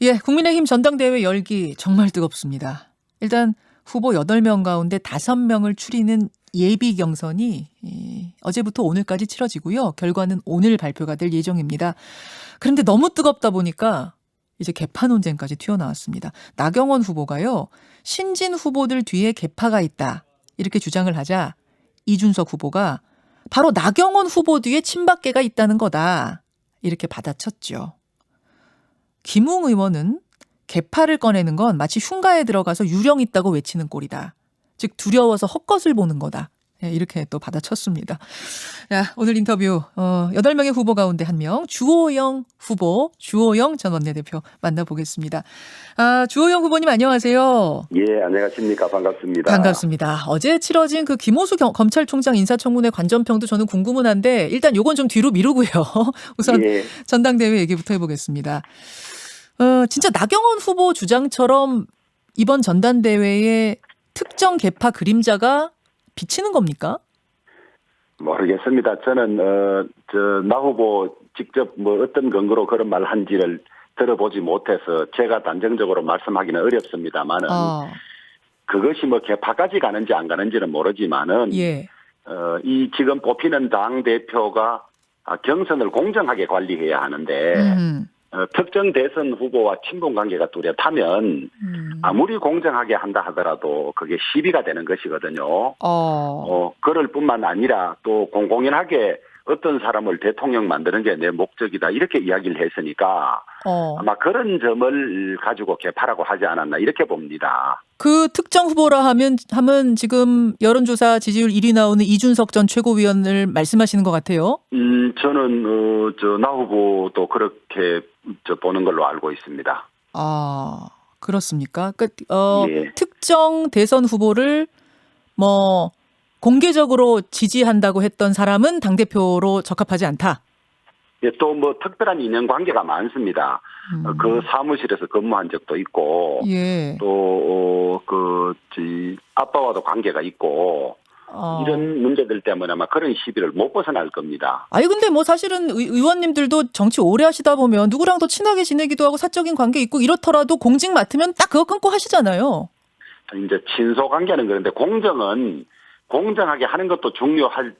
예, 국민의힘 전당대회 열기 정말 뜨겁습니다. 일단 후보 8명 가운데 5명을 추리는 예비 경선이 어제부터 오늘까지 치러지고요. 결과는 오늘 발표가 될 예정입니다. 그런데 너무 뜨겁다 보니까 이제 계파 논쟁까지 튀어나왔습니다. 나경원 후보가요. 신진 후보들 뒤에 계파가 있다. 이렇게 주장을 하자 이준석 후보가 바로 나경원 후보 뒤에 친박계가 있다는 거다. 이렇게 받아쳤죠. 김웅 의원은 계파를 꺼내는 건 마치 흉가에 들어가서 유령 있다고 외치는 꼴이다. 즉 두려워서 헛것을 보는 거다. 이렇게 또 받아쳤습니다. 자, 오늘 인터뷰 8명의 후보 가운데 1명 주호영 후보, 주호영 전 원내대표 만나보겠습니다. 주호영 후보님 안녕하세요. 예, 안녕하십니까. 반갑습니다. 반갑습니다. 어제 치러진 그 김호수 검찰총장 인사청문회 관전평도 저는 궁금은 한데 일단 요건 좀 뒤로 미루고요. 우선 예. 전당대회 얘기부터 해보겠습니다. 진짜 나경원 후보 주장처럼 이번 전당대회에 특정 계파 그림자가 비치는 겁니까? 모르겠습니다. 저는 나 후보 직접 뭐 어떤 근거로 그런 말 한지를 들어보지 못해서 제가 단정적으로 말씀하기는 어렵습니다만은 그것이 뭐 계파까지 가는지 안 가는지는 모르지만은 예. 이 지금 뽑히는 당 대표가 경선을 공정하게 관리해야 하는데 특정 대선 후보와 친분 관계가 뚜렷하면 아무리 공정하게 한다 하더라도 그게 시비가 되는 것이거든요. 그럴 뿐만 아니라 또 공공연하게 어떤 사람을 대통령 만드는 게 내 목적이다 이렇게 이야기를 했으니까 아마 그런 점을 가지고 개파라고 하지 않았나 이렇게 봅니다. 그 특정 후보라 하면 지금 여론조사 지지율 1위 나오는 이준석 전 최고위원을 말씀하시는 것 같아요. 저는 나 후보도 그렇게 보는 걸로 알고 있습니다. 그렇습니까? 예. 특정 대선 후보를 뭐 공개적으로 지지한다고 했던 사람은 당대표로 적합하지 않다. 예, 또 뭐 특별한 인연 관계가 많습니다. 그 사무실에서 근무한 적도 있고, 예. 또 아빠와도 관계가 있고 이런 문제들 때문에 아마 그런 시비를 못 벗어날 겁니다. 아니 근데 뭐 사실은 의원님들도 정치 오래 하시다 보면 누구랑도 친하게 지내기도 하고 사적인 관계 있고 이렇더라도 공직 맡으면 딱 그거 끊고 하시잖아요. 이제 친소 관계는 그런데 공정은 공정하게 하는 것도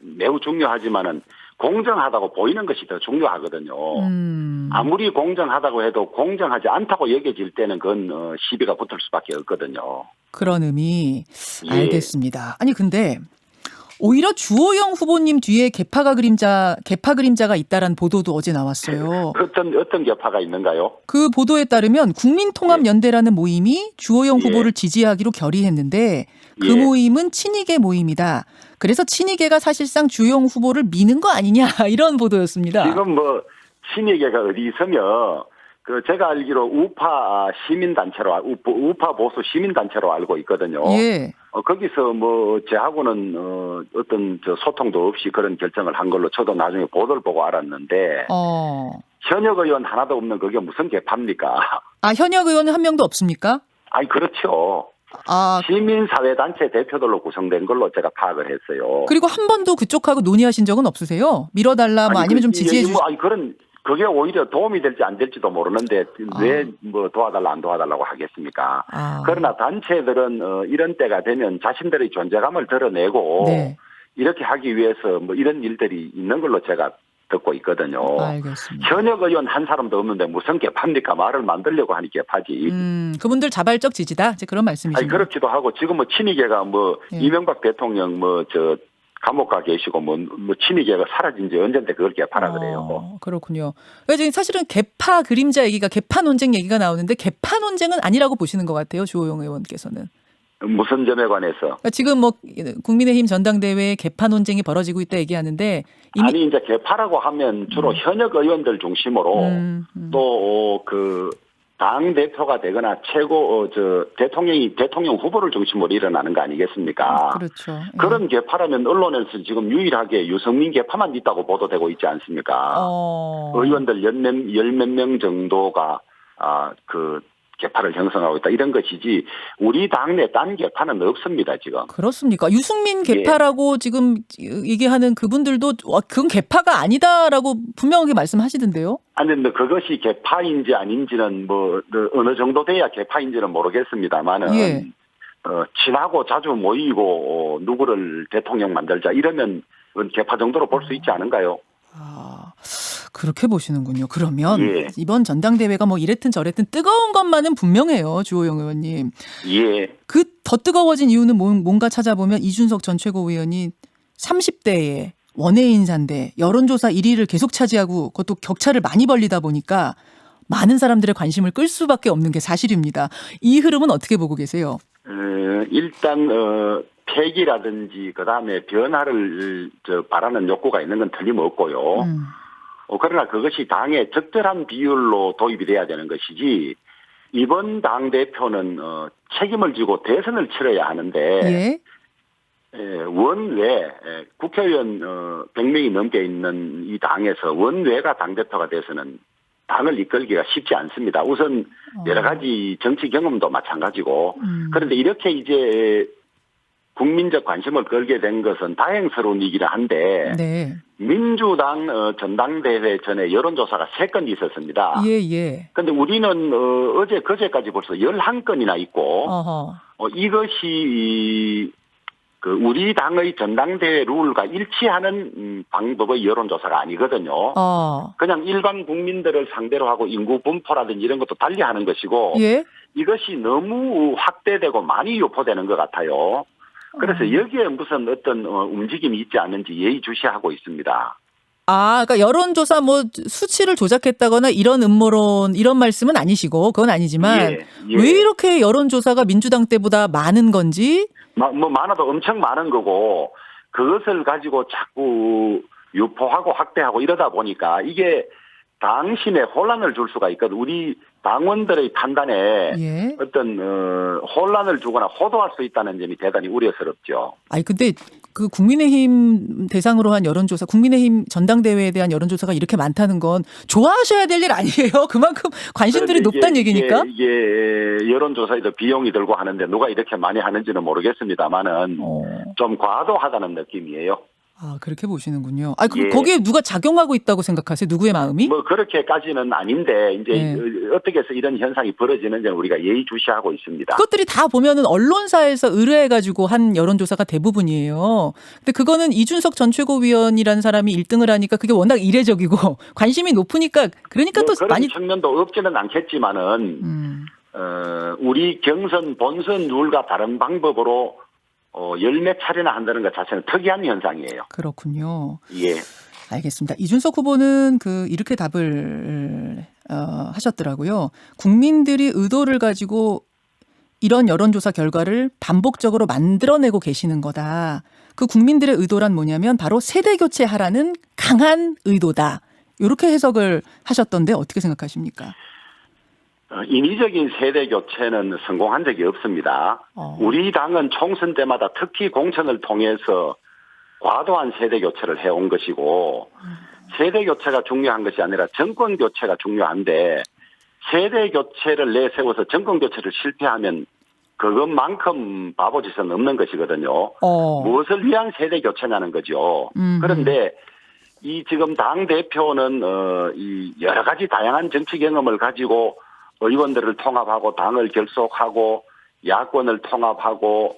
매우 중요하지만은 공정하다고 보이는 것이 더 중요하거든요. 아무리 공정하다고 해도 공정하지 않다고 여겨질 때는 그건 시비가 붙을 수밖에 없거든요. 그런 의미. 예. 알겠습니다. 아니 근데 오히려 주호영 후보님 뒤에 계파 그림자가 있다라는 보도도 어제 나왔어요. 어떤 계파가 있는가요? 그 보도에 따르면 국민통합연대라는 모임이 주호영 후보를 지지하기로 결의했는데 그 모임은 친이계 모임이다. 그래서 친이계가 사실상 주호영 후보를 미는 거 아니냐 이런 보도였습니다. 지금 뭐 친이계가 어디 있으며 제가 알기로 우파 시민단체로 우파 보수 시민단체로 알고 있거든요. 예. 거기서 뭐 저하고는 어떤 소통도 없이 그런 결정을 한 걸로 저도 나중에 보도를 보고 알았는데 현역 의원 하나도 없는 그게 무슨 개파입니까? 현역 의원은 한 명도 없습니까? 아니 그렇죠. 시민사회단체 대표들로 구성된 걸로 제가 파악을 했어요. 그리고 한 번도 그쪽하고 논의하신 적은 없으세요? 밀어달라 뭐 아니면 좀 지지해 주시고. 그게 오히려 도움이 될지 안 될지도 모르는데 왜 뭐 도와달라 안 도와달라고 하겠습니까? 그러나 단체들은 이런 때가 되면 자신들의 존재감을 드러내고 이렇게 하기 위해서 뭐 이런 일들이 있는 걸로 제가 듣고 있거든요. 알겠습니다. 현역 의원 한 사람도 없는데 무슨 개파입니까? 말을 만들려고 하니 개파지. 그분들 자발적 지지다? 이제 그런 말씀이시죠? 아니 그렇기도 하고 지금 뭐 친이계가 이명박 대통령 감옥 가 계시고 뭐 친이계가 사라진 지 언젠데 그걸 개파라 그래요. 그렇군요. 그래서 사실은 계파 그림자 얘기가 계파 논쟁 얘기가 나오는데 계파 논쟁은 아니라고 보시는 것 같아요. 주호영 의원께서는. 무슨 점에 관해서? 그러니까 지금 뭐 국민의힘 전당대회에 계파 논쟁이 벌어지고 있다 얘기하는데 아니 이제 계파라고 하면 주로 현역 의원들 중심으로 또 당 대표가 되거나 대통령 후보를 중심으로 일어나는 거 아니겠습니까? 그렇죠. 그런 계파라면 언론에서 지금 유일하게 유승민 계파만 있다고 보도되고 있지 않습니까? 의원들 열 몇 명 정도가 개파를 형성하고 있다 이런 것이지 우리 당내 딴 개파는 없습니다 지금. 그렇습니까? 유승민 개파라고 지금 얘기하는 그분들도 그건 개파가 아니다라고 분명하게 말씀하시던데요. 아니 근데 그것이 개파인지 아닌지는 뭐 어느 정도 돼야 개파인지는 모르겠습니다만은 친하고 자주 모이고 누구를 대통령 만들자 이러면 개파 정도로 볼 수 있지 않은가요? 아, 그렇게 보시는군요. 그러면 이번 전당대회가 뭐 이랬든 저랬든 뜨거운 것만은 분명해요. 주호영 의원님. 예. 그 더 뜨거워진 이유는 뭔가 찾아보면 이준석 전 최고위원이 30대에 원외 인사인데 여론조사 1위를 계속 차지하고 그것도 격차를 많이 벌리다 보니까 많은 사람들의 관심을 끌 수밖에 없는 게 사실입니다. 이 흐름은 어떻게 보고 계세요? 일단 폐기라든지 그다음에 변화를 바라는 욕구가 있는 건 틀림없고요. 그러나 그것이 당의 적절한 비율로 도입이 돼야 되는 것이지 이번 당대표는 책임을 지고 대선을 치러야 하는데 원외 국회의원 100명이 넘게 있는 이 당에서 원외가 당대표가 돼서는 당을 이끌기가 쉽지 않습니다. 우선 여러 가지 정치 경험도 마찬가지고 그런데 이렇게 이제 국민적 관심을 끌게 된 것은 다행스러운 일이긴 한데 민주당 전당대회 전에 여론조사가 3건 있었습니다. 그런데 우리는 어제 그제까지 벌써 11건이나 있고 이것이 우리 당의 전당대회 룰과 일치하는 방법의 여론조사가 아니거든요. 그냥 일반 국민들을 상대로 하고 인구 분포라든지 이런 것도 달리하는 것이고 이것이 너무 확대되고 많이 유포되는 것 같아요. 그래서 여기에 무슨 어떤 움직임이 있지 않는지 예의주시하고 있습니다. 그러니까 여론조사 뭐 수치를 조작했다거나 이런 음모론 이런 말씀은 아니시고 그건 아니지만 왜 이렇게 여론조사가 민주당 때보다 많은 건지? 뭐 많아도 엄청 많은 거고 그것을 가지고 자꾸 유포하고 확대하고 이러다 보니까 이게 당심에 혼란을 줄 수가 있거든. 우리 당원들의 판단에 어떤 혼란을 주거나 호도할 수 있다는 점이 대단히 우려스럽죠. 아니 근데 그 국민의힘 대상으로 한 여론조사, 국민의힘 전당대회에 대한 여론조사가 이렇게 많다는 건 좋아하셔야 될 일 아니에요? 그만큼 관심들이 높다는 얘기니까? 이게 여론조사에도 비용이 들고 하는데 누가 이렇게 많이 하는지는 모르겠습니다만은 좀 과도하다는 느낌이에요. 그렇게 보시는군요. 거기에 누가 작용하고 있다고 생각하세요? 누구의 마음이? 뭐 그렇게까지는 아닌데 이제 어떻게 해서 이런 현상이 벌어지는지는 우리가 예의주시하고 있습니다. 그것들이 다 보면은 언론사에서 의뢰해가지고 한 여론조사가 대부분이에요. 근데 그거는 이준석 전 최고위원이라는 사람이 1등을 하니까 그게 워낙 이례적이고 관심이 높으니까 그러니까 또 그런 많이 측면도 없지는 않겠지만은 우리 경선 본선 룰과 다른 방법으로 열몇 차례나 한다는 것 자체는 특이한 현상이에요. 그렇군요. 알겠습니다. 이준석 후보는 이렇게 답을 하셨더라고요. 국민들이 의도를 가지고 이런 여론조사 결과를 반복적으로 만들어내고 계시는 거다. 그 국민들의 의도란 뭐냐면 바로 세대 교체하라는 강한 의도다. 이렇게 해석을 하셨던데 어떻게 생각하십니까? 인위적인 세대 교체는 성공한 적이 없습니다. 우리 당은 총선 때마다 특히 공천을 통해서 과도한 세대 교체를 해온 것이고 세대 교체가 중요한 것이 아니라 정권 교체가 중요한데 세대 교체를 내세워서 정권 교체를 실패하면 그것만큼 바보짓은 없는 것이거든요. 무엇을 위한 세대 교체냐는 거죠. 그런데 이 지금 당 대표는 이 여러 가지 다양한 정치 경험을 가지고 의원들을 통합하고 당을 결속하고 야권을 통합하고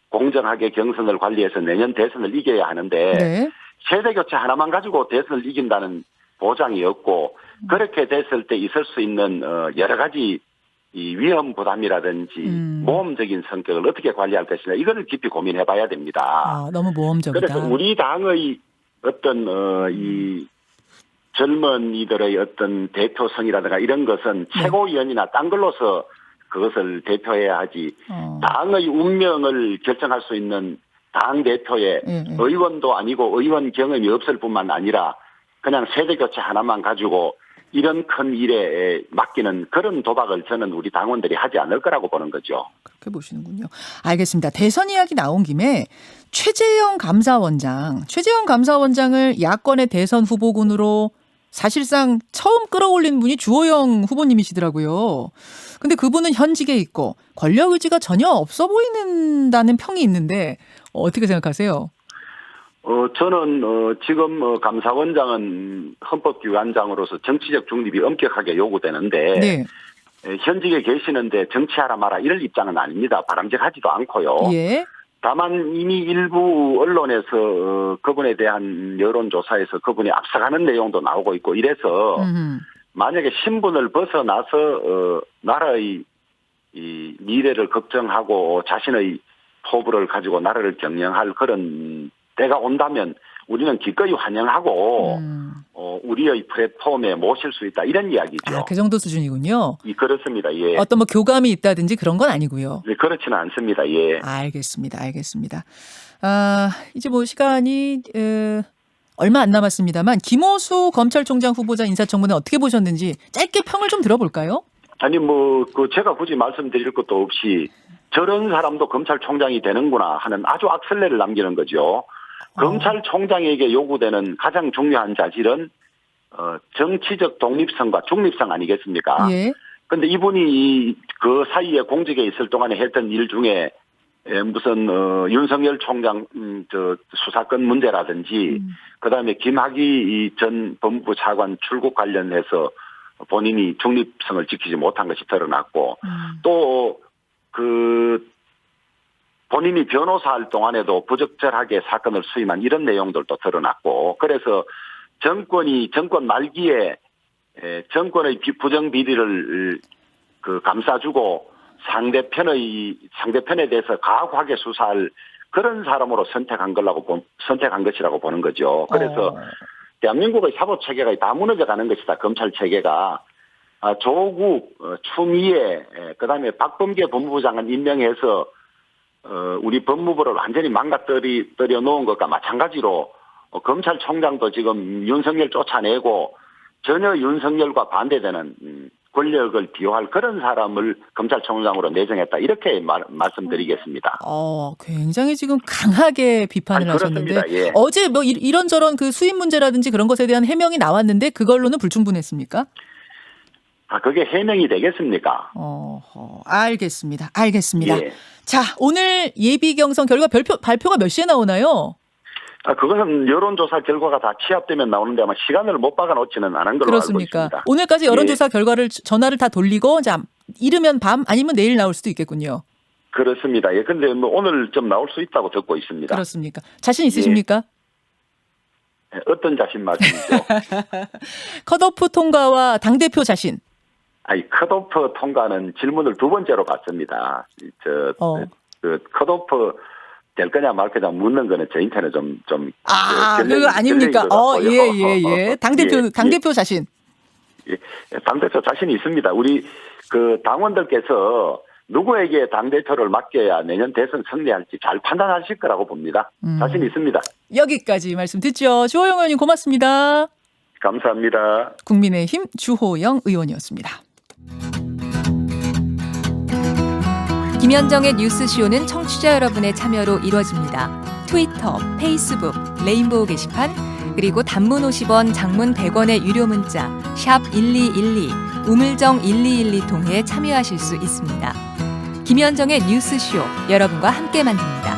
공정하게 경선을 관리해서 내년 대선을 이겨야 하는데 세대교체 하나만 가지고 대선을 이긴다는 보장이 없고 그렇게 됐을 때 있을 수 있는 여러 가지 이 위험 부담이라든지 모험적인 성격을 어떻게 관리할 것이냐 이거를 깊이 고민해 봐야 됩니다. 너무 모험적이다. 그래서 우리 당의 어떤 이 젊은이들의 어떤 대표성이라든가 이런 것은 최고위원이나 딴 걸로서 그것을 대표해야 하지 당의 운명을 결정할 수 있는 당대표의 의원도 아니고 의원 경험이 없을 뿐만 아니라 그냥 세대교체 하나만 가지고 이런 큰 일에 맡기는 그런 도박을 저는 우리 당원들이 하지 않을 거라고 보는 거죠. 그렇게 보시는군요. 알겠습니다. 대선 이야기 나온 김에 최재형 감사원장을 야권의 대선 후보군으로 사실상 처음 끌어올린 분이 주호영 후보님이시더라고요. 근데 그분은 현직에 있고 권력 의지가 전혀 없어 보이는다는 평이 있는데 어떻게 생각하세요? 저는 지금 감사원장은 헌법기관장으로서 정치적 중립이 엄격하게 요구되는데 네. 현직에 계시는데 정치하라 마라 이럴 입장은 아닙니다. 바람직하지도 않고요. 예. 다만 이미 일부 언론에서 그분에 대한 여론조사에서 그분이 앞서가는 내용도 나오고 있고 이래서 만약에 신분을 벗어나서 나라의 이 미래를 걱정하고 자신의 포부를 가지고 나라를 경영할 그런 때가 온다면 우리는 기꺼이 환영하고 우리의 플랫폼에 모실 수 있다 이런 이야기죠. 그 정도 수준이군요. 그렇습니다. 예. 어떤 뭐 교감이 있다든지 그런 건 아니고요. 네, 그렇지는 않습니다. 예. 알겠습니다. 이제 뭐 시간이 얼마 안 남았습니다만 김호수 검찰총장 후보자 인사청문회 어떻게 보셨는지 짧게 평을 좀 들어볼까요? 아니 제가 굳이 말씀드릴 것도 없이 저런 사람도 검찰총장이 되는구나 하는 아주 악설레를 남기는 거죠. 검찰총장에게 요구되는 가장 중요한 자질은 정치적 독립성과 중립성 아니겠습니까? 예. 근데 이분이 그 사이에 공직에 있을 동안에 했던 일 중에 무슨 윤석열 총장 수사권 문제라든지 그다음에 김학의 전 법무부 차관 출국 관련해서 본인이 중립성을 지키지 못한 것이 드러났고 또 본인이 변호사 할 동안에도 부적절하게 사건을 수임한 이런 내용들도 드러났고 그래서 정권 말기에 정권의 부정 비리를 감싸주고 상대편에 대해서 가혹하게 수사할 그런 사람으로 선택한 것이라고 보는 거죠. 그래서 대한민국의 사법 체계가 다 무너져 가는 것이다. 검찰 체계가 조국, 추미애, 그다음에 박범계 법무부 장관 임명해서 우리 법무부를 완전히 망가뜨려 놓은 것과 마찬가지로 검찰총장도 지금 윤석열 쫓아내고 전혀 윤석열과 반대되는 권력을 비호할 그런 사람을 검찰총장으로 내정했다. 이렇게 말씀드리겠습니다. 굉장히 지금 강하게 비판을 하셨는데 예. 어제 뭐 이런저런 그 수입 문제라든지 그런 것에 대한 해명이 나왔는데 그걸로는 불충분했습니까? 그게 해명이 되겠습니까? 알겠습니다. 예. 자, 오늘 예비 경선 결과 발표가 몇 시에 나오나요? 그것은 여론조사 결과가 다 취합되면 나오는데 아마 시간을 못 박아놓지는 않은 걸로 그렇습니까? 알고 있습니다. 오늘까지 여론조사 결과를 전화를 다 돌리고 이르면 밤 아니면 내일 나올 수도 있겠군요. 그렇습니다. 예, 근데 오늘 좀 나올 수 있다고 듣고 있습니다. 그렇습니까? 자신 있으십니까? 예. 어떤 자신 말씀이죠? 컷오프 통과와 당대표 자신. 컷오프 통과는 질문을 두 번째로 받습니다. 컷오프 될 거냐 말 거냐 묻는 거는 저한테는 좀 그거 아닙니까? 예. 당대표 자신. 예, 당대표 자신이 있습니다. 우리 당원들께서 누구에게 당대표를 맡겨야 내년 대선 승리할지 잘 판단하실 거라고 봅니다. 자신 있습니다. 여기까지 말씀 듣죠. 주호영 의원님 고맙습니다. 감사합니다. 국민의힘 주호영 의원이었습니다. 김현정의 뉴스쇼는 청취자 여러분의 참여로 이루어집니다. 트위터, 페이스북, 레인보우 게시판, 그리고 단문 50원, 장문 100원의 유료 문자 샵 1212, 우물정 1212 통해 참여하실 수 있습니다. 김현정의 뉴스쇼, 여러분과 함께 만듭니다.